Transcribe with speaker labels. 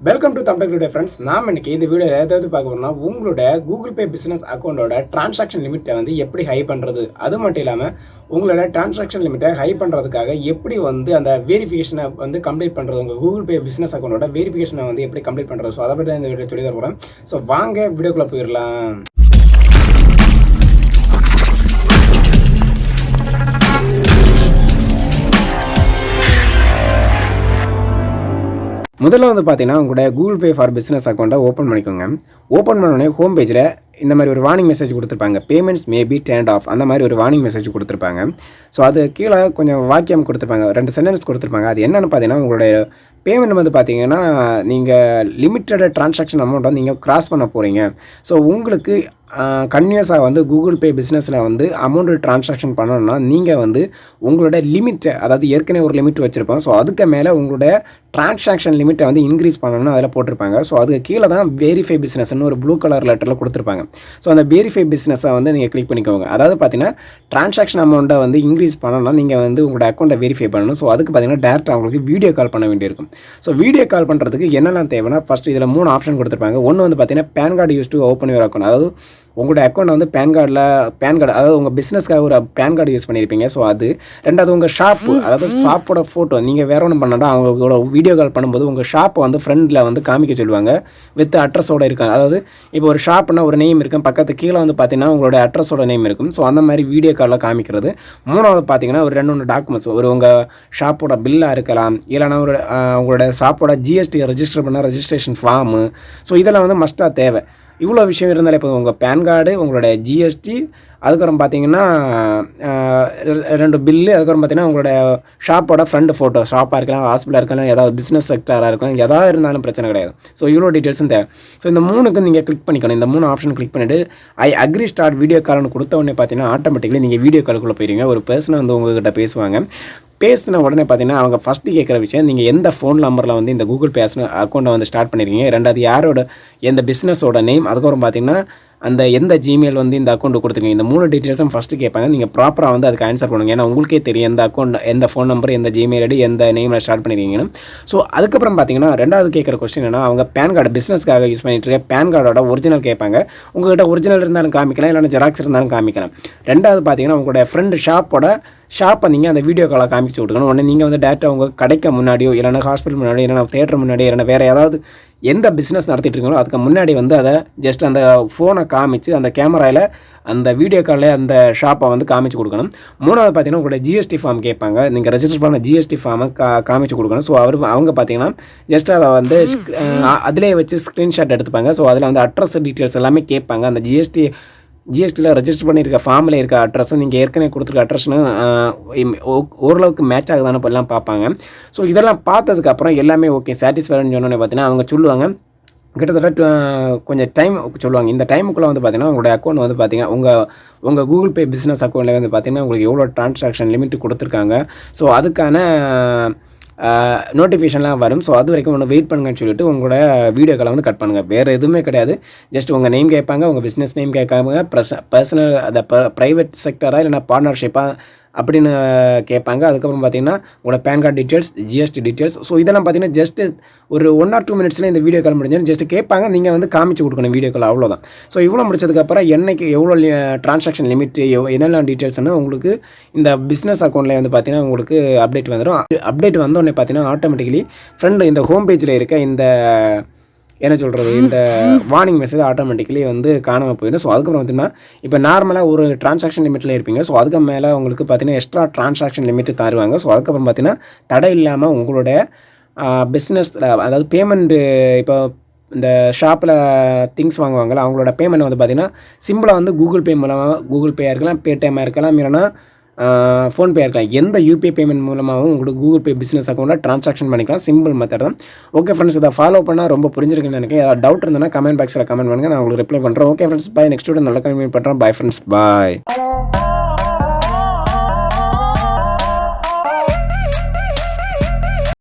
Speaker 1: Welcome to Tamil today friends. நாம் இன்னைக்கு இந்த வீடியோ ஏதாவது பார்க்க போனால் உங்களோட கூகுள் பே பிஸ்னஸ் அக்கௌண்ட்டோட டிரான்சாக்ஷன் லிமிட்டை வந்து எப்படி ஹை பண்ணுறது, அது மட்டும் இல்லாமல் உங்களோட டிரான்சாக்ஷன் லிமிட்டை ஹை பண்ணுறதுக்காக எப்படி வந்து அந்த வெரிஃபிகேஷனை வந்து கம்ப்ளீட் பண்ணுறது, உங்கள் கூகுள் பே பிஸ்னஸ் அக்கௌண்ட்டோட வெரிஃபிகேஷனை வந்து எப்படி கம்ப்ளீட் பண்ணுறது. ஸோ அதை பற்றி தான் இந்த வீடியோ சொல்லி தர போகிறேன். ஸோ வாங்க வீடியோக்குள்ளே போயிடலாம். முதல்ல வந்து பார்த்தீங்கன்னா உங்களோட கூகுள் பே ஃபார் பிஸ்னஸ் அக்கௌண்ட்டை ஓப்பன் பண்ணிக்கோங்க. ஓப்பன் பண்ணோடனே ஹோம் பேஜில் இந்த மாதிரி ஒரு வார்னிங் மெசேஜ் கொடுத்துருப்பாங்க. Payments may be turned off, அந்த மாதிரி ஒரு வார்னிங் மெசேஜ் கொடுத்துருப்பாங்க. ஸோ அது கீழே கொஞ்சம் வாக்கியம் கொடுத்துருப்பாங்க, 2 சென்டென்ஸ் கொடுத்துருப்பாங்க. அது என்னென்னு பார்த்தீங்கன்னா, உங்களுடைய பேமெண்ட் வந்து பார்த்தீங்கன்னா நீங்கள் லிமிட்டட் ட்ரான்சாக்ஷன் அமௌண்ட் வந்து நீங்கள் கிராஸ் பண்ண போகிறீங்க. ஸோ உங்களுக்கு கன்டினியூஸாக வந்து கூகுள் பே பிஸ்னஸில் வந்து அமௌண்ட்டு ட்ரான்சாக்ஷன் பண்ணணும்னா நீங்கள் வந்து உங்களோட லிமிட்டை, அதாவது ஏற்கனவே ஒரு லிமிட் வச்சுருப்போம். ஸோ அதுக்கு மேலே உங்களோட ட்ரான்சாக்ஷன் லிமிட்டை வந்து இன்க்ரீஸ் பண்ணணும்னு அதில் போட்டிருப்பாங்க. ஸோ அதுக்கு கீழே தான் வெரிஃபை பிஸ்னஸ்னு ஒரு ப்ளூ கலர் லெட்டரில் கொடுத்துருப்பாங்க. ஸோ அந்த வெரிஃபை பிஸ்னஸை வந்து நீங்கள் கிளிக் பண்ணிக்கோங்க. அதாவது பார்த்தீங்கன்னா ட்ரான்சாக்ஷன் அமௌண்ட்டை வந்து இன்க்ரீஸ் பண்ணணும்னா நீங்கள் வந்து உங்களோட அக்கௌண்ட்டை வெரிஃபை பண்ணணும். ஸோ அதுக்கு பார்த்தீங்கன்னா டேரெக்டாக உங்களுக்கு வீடியோ கால் பண்ண வேண்டியிருக்கும். ஸோ வீடியோ கால் பண்ணுறதுக்கு என்னெல்லாம் தேவைன்னா, ஃபஸ்ட்டு இதில் 3 ஆப்ஷன் கொடுத்துருப்பாங்க. ஒன்று வந்து பார்த்தீங்கன்னா PAN card use to open your account. அதாவது உங்களோட அக்கௌண்ட் வந்து பேன் கார்டு, அதாவது உங்கள் பிஸ்னஸ்க்காக ஒரு பேன் கார்டு யூஸ் பண்ணியிருப்பீங்க. ஸோ அது. ரெண்டாவது உங்கள் ஷாப்பு, அதாவது ஷாப்போட ஃபோட்டோ நீங்கள் வேறு ஒன்று பண்ணால் அவங்களோட வீடியோ கால் பண்ணும்போது உங்கள் ஷாப்பை வந்து ஃப்ரெண்டில் வந்து காமிக்க சொல்லுவாங்க, வித் அட்ரஸோடு இருக்காங்க. அதாவது இப்போ ஒரு ஷாப்னா ஒரு நேம் இருக்கும், பக்கத்து கீழே வந்து பார்த்தீங்கன்னா உங்களோட அட்ரஸோட நேம் இருக்கும். ஸோ அந்த மாதிரி வீடியோ காலில் காமிக்கிறது. மூணாவது பார்த்தீங்கன்னா ஒரு 2-3 டாக்குமெண்ட்ஸ், ஒரு உங்கள் ஷாப்போட பில்லாக இருக்கலாம், இல்லைனா ஒரு உங்களோட ஷாப்போட ஜிஎஸ்டி ரெஜிஸ்டர் பண்ண ரெஜிஸ்ட்ரேஷன் ஃபார்மு. ஸோ இதெல்லாம் வந்து மஸ்ட்டாக தேவை. இவ்வளோ விஷயம் இருந்தாலே இப்போ உங்கள் பேன் கார்டு, உங்களோட ஜிஎஸ்டி, அதுக்கப்புறம் பார்த்தீங்கன்னா 2 பில்லு, அதுக்கப்புறம் பார்த்தீங்கன்னா உங்களோட ஷாப்போட ஃப்ரண்ட் ஃபோட்டோ, ஷாப்பாக இருக்கலாம், ஹாஸ்பிட்டலாக இருக்கலாம், ஏதாவது பிஸ்னஸ் செக்டராக இருக்கலாம், எதாவது இருந்தாலும் பிரச்சனை கிடையாது. ஸோ இவ்வளோ டீட்டெயில்ஸும் தேவை. ஸோ இந்த 3க்கு நீங்கள் கிளிக் பண்ணிக்கணும். இந்த 3 ஆப்ஷன் கிளிக் பண்ணிவிட்டு ஐ அக்ரி ஸ்டார்ட் வீடியோ கால்னு கொடுத்த உடனே பார்த்தீங்கன்னா ஆட்டோமேட்டிக்கலி நீங்கள் வீடியோ காலுக்குள்ளே போயிருவீங்க. ஒரு பர்சனை வந்து உங்கள்கிட்ட பேசுவாங்க. பேசின உடனே பார்த்தீங்கன்னா அவங்க ஃபஸ்ட்டு கேட்குற விஷயம், நீங்கள் எந்த ஃபோன் நம்பரில் வந்து இந்த கூகுள் பே அக்கௌண்ட்டை வந்து ஸ்டார்ட் பண்ணியிருக்கீங்க, ரெண்டாவது யாரோட எந்த பிஸ்னஸோட நேம், அதுக்கப்புறம் பார்த்தீங்கன்னா அந்த எந்த ஜிமெயில் வந்து இந்த அக்கௌண்ட்டு கொடுத்துருக்கீங்க. இந்த 3 டீட்டெயில்ஸும் ஃபஸ்ட்டு கேட்பாங்க. நீங்கள் ப்ராப்பராக வந்து அதுக்கு ஆன்சர் பண்ணுங்கள். ஏன்னா உங்களுக்கே தெரியும் எந்த அக்கௌண்ட், எந்த ஃபோன் நம்பர், எந்த ஜிமெயில் ஐடி, எந்த நேமில் ஸ்டார்ட் பண்ணியிருக்கீங்கன்னு. ஸோ அதுக்கப்புறம் பார்த்தீங்கன்னா ரெண்டாவது கேட்குற கொஸ்டின் என்ன, அவங்க பேன் கார்டு பிஸ்னஸ்க்காக யூஸ் பண்ணிட்டு இருக்க பேன் கார்டோட ஒரிஜினல் கேட்பாங்க. உங்கள்கிட்ட ஒரிஜினல் இருந்தாலும் காமிக்கலாம், இல்லைன்னா ஜெராக்ஸ் இருந்தாலும் காமிக்கலாம். ரெண்டாவது பார்த்தீங்கன்னா உங்களோட ஃப்ரெண்டு ஷாப்பை நீங்கள் அந்த வீடியோ காலை காமிச்சு விட்டுக்கணும். உடனே நீங்கள் வந்து டேரெக்டாக உங்கள் கடைக்கு முன்னாடியோ, இல்லைனா ஹாஸ்பிட்டல் முன்னாடியோ, இல்லைனா தேட்டர் முன்னாடியோ, இல்லைனா வேறு ஏதாவது எந்த பிஸ்னஸ் நடத்திட்டு இருக்கீங்களோ அதுக்கு முன்னாடி வந்து அதை ஜஸ்ட் அந்த ஃபோனை காமிச்சு அந்த கேமராவில் அந்த வீடியோ காலில் அந்த ஷாப்பை வந்து காமிச்சு கொடுக்கணும். மூணாவது பார்த்தீங்கன்னா உங்களோட ஜிஎஸ்டி ஃபார்ம் கேட்பாங்க. நீங்கள் ரெஜிஸ்டர் பண்ண ஜிஎஸ்டி ஃபார்மை காமிச்சு கொடுக்கணும். ஸோ அவங்க பார்த்தீங்கன்னா ஜஸ்ட் அதை வந்து அதிலே வச்சு ஸ்க்ரீன்ஷாட் எடுத்துப்பாங்க. ஸோ அதில் வந்து அட்ரஸ் டீட்டெயில்ஸ் எல்லாமே கேட்பாங்க. அந்த ஜிஎஸ்டியில் ரெஜிஸ்டர் பண்ணியிருக்க ஃபார்மில் இருக்க அட்ரஸும் நீங்கள் ஏற்கனவே கொடுத்துருக்க அட்ரஸ்னு ஓரளவுக்கு மேட்ச் ஆகுதானு எல்லாம் பார்ப்பாங்க. ஸோ இதெல்லாம் பார்த்ததுக்கப்புறம் எல்லாமே ஓகே சாட்டிஸ்ஃபைடுன்னு சொன்னோன்னே பார்த்தீங்கன்னா அவங்க சொல்லுவாங்க, கிட்டத்தட்ட கொஞ்சம் டைம் சொல்லுவாங்க. இந்த டைமுக்குள்ளே வந்து பார்த்தீங்கன்னா உங்களுடைய அக்கௌண்ட் வந்து பார்த்தீங்கன்னா உங்கள் கூகுள் பே பிஸ்னஸ் அக்கௌண்ட்டில் வந்து பார்த்தீங்கன்னா உங்களுக்கு எவ்வளோ ட்ரான்சாக்ஷன் லிமிட் கொடுத்துருக்காங்க. ஸோ அதுக்கான நோட்டிஃபிகேஷன்லாம் வரும். ஸோ அது வரைக்கும் ஒன்று வெயிட் பண்ணுங்கன்னு சொல்லிட்டு உங்களோட வீடியோ காலை வந்து கட் பண்ணுங்கள். வேறு எதுவுமே கிடையாது. ஜஸ்ட் உங்கள் நேம் கேட்பாங்க, உங்கள் பிஸ்னஸ் நேம் கேட்காம பர்சனல் அந்த ப்ரைவேட் செக்டராக இல்லைனா பார்ட்னர்ஷிப்பாக அப்படின்னு கேட்பாங்க. அதுக்கப்புறம் பார்த்தீங்கன்னா உங்களோட PAN card details, GST details. So இதெல்லாம் பார்த்தீங்கன்னா ஜஸ்ட்டு ஒரு 1 or 2 மினிட்ஸில் இந்த வீடியோ கால் முடிஞ்சாலும் ஜஸ்ட் கேட்பாங்க, நீங்கள் வந்து காமிச்சு கொடுக்கணும் வீடியோ கால், அவ்வளோதான். ஸோ இவ்வளோ முடிச்சதுக்கப்புறம் என்னைக்கு எவ்வளோ ட்ரான்சாக்ஷன் லிமிட், என்னெல்லாம் டீட்டெயில்ஸ்னு உங்களுக்கு இந்த பிஸ்னஸ் அக்கௌண்ட்டில் வந்து பார்த்தீங்கன்னா உங்களுக்கு அப்டேட் வந்துடும். அப்டேட் வந்தோடனே பார்த்தீங்கன்னா ஆட்டோமேட்டிக்கலி ஃப்ரெண்டு இந்த ஹோம் பேஜில் இருக்க இந்த என்ன சொல்கிறது, இந்த வார்னிங் மெசேஜ் ஆட்டோமேட்டிக்கலி வந்து காணாமல் போயிடும். ஸோ அதுக்கப்புறம் பார்த்தீங்கன்னா இப்போ நார்மலாக ஒரு ட்ரான்சாக்ஷன் லிமிட்டில் இருப்பீங்க. ஸோ அதுக்கு மேலே உங்களுக்கு பார்த்தீங்கன்னா எக்ஸ்ட்ரா ட்ரான்சாக்ஷன் லிமிட்டு தருவாங்க. ஸோ அதுக்கப்புறம் பார்த்தீங்கன்னா தடை இல்லாமல் உங்களுடைய பிஸ்னஸில், அதாவது பேமெண்ட்டு, இப்போ இந்த ஷாப்பில் திங்ஸ் வாங்குவாங்கள்ல அவங்களோட பேமெண்ட் வந்து பார்த்திங்கன்னா சிம்பிளாக வந்து கூகுள் பே மூலமாக, கூகுள் பேயாக இருக்கலாம், பேடிஎம்மாக இருக்கலாம், இல்லைனா ஃபோன்பே இருக்கலாம், எந்த யூபிஐ பேமெண்ட் மூலமாகவும் உங்களுக்கு கூகுள் பே பிஸ்னஸ் அக்கௌண்ட்டில் ட்ரான்சாக்ஷன் பண்ணிக்கலாம். சிம்பிள் மெத்தட் தான். ஓகே ஃப்ரெண்ட்ஸ், இதை ஃபாலோ பண்ணால் ரொம்ப புரிஞ்சிருக்குன்னு நினைக்கிறேன். ஏதாவது டவுட் இருந்ததுன்னா கமெண்ட் பாக்ஸில் கமெண்ட் பண்ணுங்கள், நான் உங்களுக்கு ரிப்ளை பண்ணுறேன். ஓகே ஃப்ரெண்ட்ஸ், பாய். நெக்ஸ்ட் வீடியோ நல்ல கமெண்ட் பண்ணுறேன். பாய் ஃப்ரெண்ட்ஸ், பாய்.